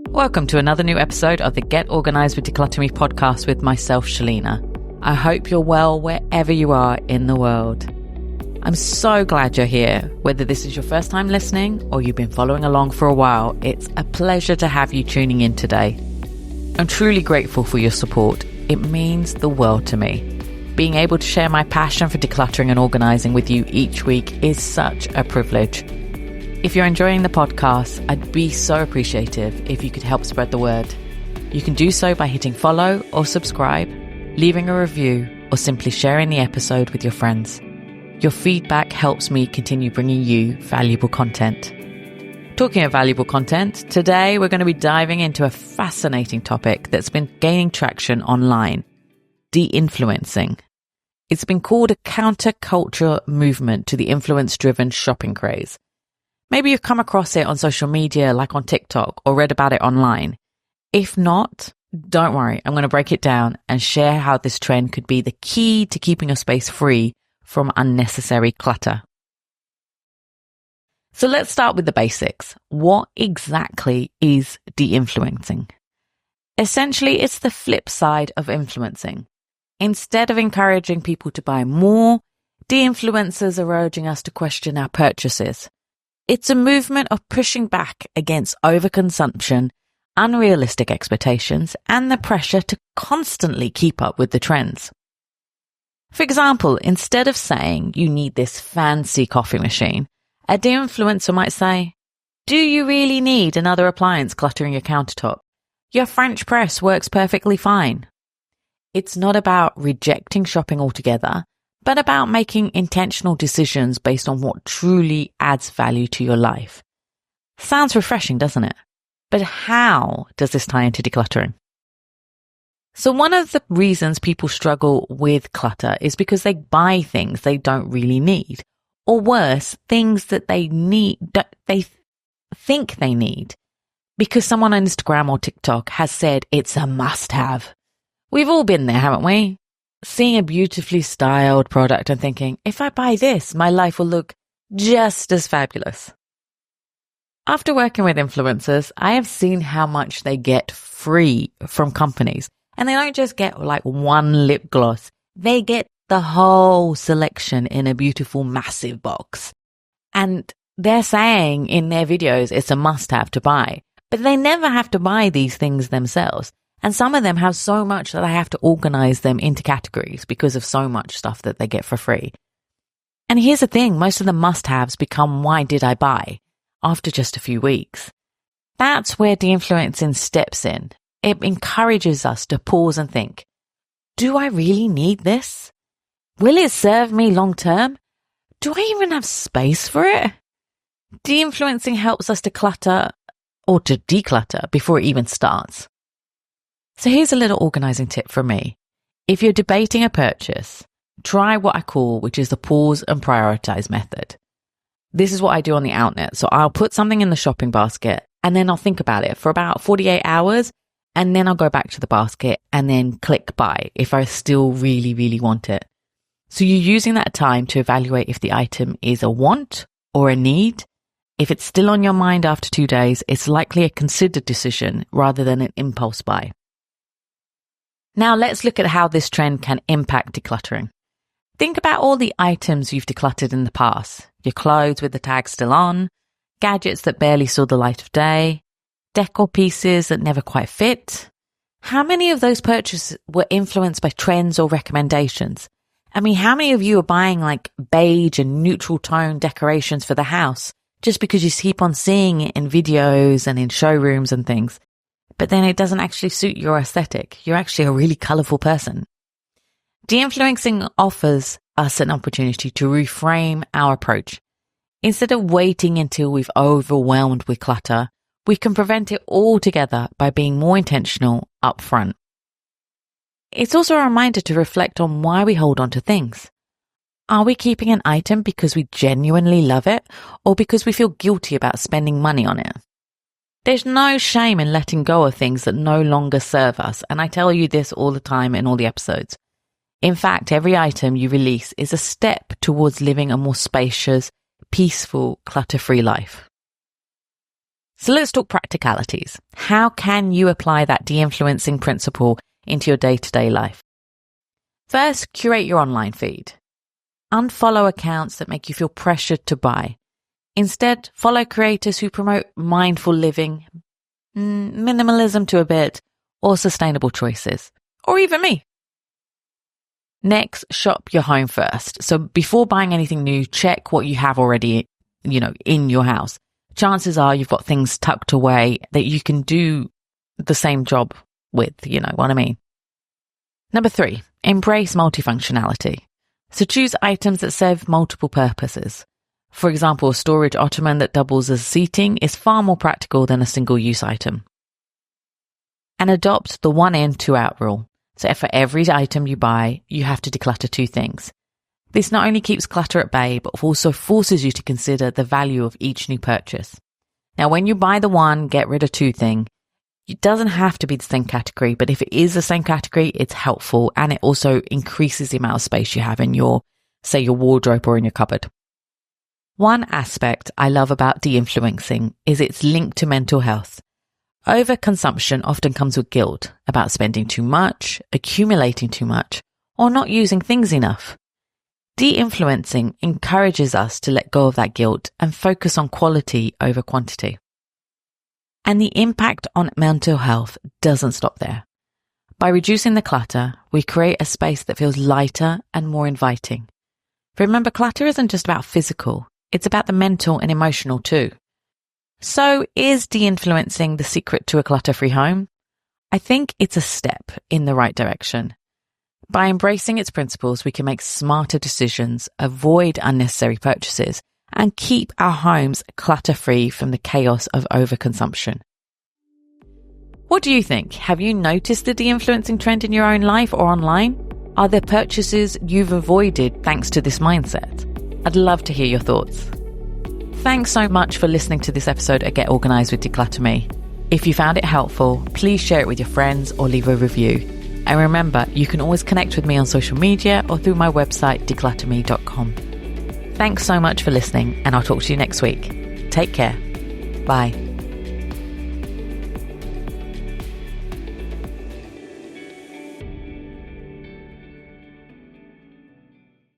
Welcome to another new episode of the Get Organised with Decluttering podcast with myself, Shelina. I hope you're well wherever you are in the world. I'm so glad you're here. Whether this is your first time listening or you've been following along for a while, it's a pleasure to have you tuning in today. I'm truly grateful for your support. It means the world to me. Being able to share my passion for decluttering and organising with you each week is such a privilege. If you're enjoying the podcast, I'd be so appreciative if you could help spread the word. You can do so by hitting follow or subscribe, leaving a review, or simply sharing the episode with your friends. Your feedback helps me continue bringing you valuable content. Talking of valuable content, today we're going to be diving into a fascinating topic that's been gaining traction online: Deinfluencing. It's been called a counterculture movement to the influence-driven shopping craze. Maybe you've come across it on social media, like on TikTok, or read about it online. If not, don't worry, I'm going to break it down and share how this trend could be the key to keeping your space free from unnecessary clutter. So let's start with the basics. What exactly is de-influencing? Essentially, it's the flip side of influencing. Instead of encouraging people to buy more, de-influencers are urging us to question our purchases. It's a movement of pushing back against overconsumption, unrealistic expectations, and the pressure to constantly keep up with the trends. For example, instead of saying you need this fancy coffee machine, a de-influencer might say, do you really need another appliance cluttering your countertop? Your French press works perfectly fine. It's not about rejecting shopping altogether, but about making intentional decisions based on what truly adds value to your life. Sounds refreshing, doesn't it? But how does this tie into decluttering? So one of the reasons people struggle with clutter is because they buy things they don't really need, or worse, things that they think they need because someone on Instagram or TikTok has said it's a must-have. We've all been there, haven't we? Seeing a beautifully styled product and thinking, if I buy this, my life will look just as fabulous. After working with influencers, I have seen how much they get free from companies. And they don't just get like one lip gloss. They get the whole selection in a beautiful, massive box. And they're saying in their videos it's a must-have to buy. But they never have to buy these things themselves. And some of them have so much that I have to organize them into categories because of so much stuff that they get for free. And here's the thing, most of the must-haves become why did I buy after just a few weeks. That's where de-influencing steps in. It encourages us to pause and think, do I really need this? Will it serve me long term? Do I even have space for it? De-influencing helps us to clutter or to declutter before it even starts. So here's a little organizing tip from me. If you're debating a purchase, try what I call, which is the pause and prioritize method. This is what I do on the outnet. So I'll put something in the shopping basket and then I'll think about it for about 48 hours. And then I'll go back to the basket and then click buy if I still really, really want it. So you're using that time to evaluate if the item is a want or a need. If it's still on your mind after 2 days, it's likely a considered decision rather than an impulse buy. Now let's look at how this trend can impact decluttering. Think about all the items you've decluttered in the past. Your clothes with the tag still on, gadgets that barely saw the light of day, decor pieces that never quite fit. How many of those purchases were influenced by trends or recommendations? I mean, how many of you are buying like beige and neutral tone decorations for the house just because you keep on seeing it in videos and in showrooms and things? But then it doesn't actually suit your aesthetic. You're actually a really colourful person. De-influencing offers us an opportunity to reframe our approach. Instead of waiting until we've overwhelmed with clutter, we can prevent it altogether by being more intentional upfront. It's also a reminder to reflect on why we hold on to things. Are we keeping an item because we genuinely love it or because we feel guilty about spending money on it? There's no shame in letting go of things that no longer serve us, and I tell you this all the time in all the episodes. In fact, every item you release is a step towards living a more spacious, peaceful, clutter-free life. So let's talk practicalities. How can you apply that de-influencing principle into your day-to-day life? First, curate your online feed. Unfollow accounts that make you feel pressured to buy. Instead, follow creators who promote mindful living, minimalism to a bit, or sustainable choices. Or even me. Next, shop your home first. So before buying anything new, check what you have already, in your house. Chances are you've got things tucked away that you can do the same job with, you know what I mean? Number 3, embrace multifunctionality. So choose items that serve multiple purposes. For example, a storage ottoman that doubles as seating is far more practical than a single-use item. And adopt the 1 in, 2 out rule. So for every item you buy, you have to declutter 2 things. This not only keeps clutter at bay, but also forces you to consider the value of each new purchase. Now, when you buy the 1, get rid of 2 thing, it doesn't have to be the same category, but if it is the same category, it's helpful, and it also increases the amount of space you have in your wardrobe or in your cupboard. One aspect I love about de-influencing is its link to mental health. Overconsumption often comes with guilt about spending too much, accumulating too much, or not using things enough. De-influencing encourages us to let go of that guilt and focus on quality over quantity. And the impact on mental health doesn't stop there. By reducing the clutter, we create a space that feels lighter and more inviting. Remember, clutter isn't just about physical, it's about the mental and emotional too. So is de-influencing the secret to a clutter-free home? I think it's a step in the right direction. By embracing its principles, we can make smarter decisions, avoid unnecessary purchases, and keep our homes clutter-free from the chaos of overconsumption. What do you think? Have you noticed the de-influencing trend in your own life or online? Are there purchases you've avoided thanks to this mindset? I'd love to hear your thoughts. Thanks so much for listening to this episode of Get Organised with Declutter Me. If you found it helpful, please share it with your friends or leave a review. And remember, you can always connect with me on social media or through my website, declutterme.com. Thanks so much for listening, and I'll talk to you next week. Take care. Bye.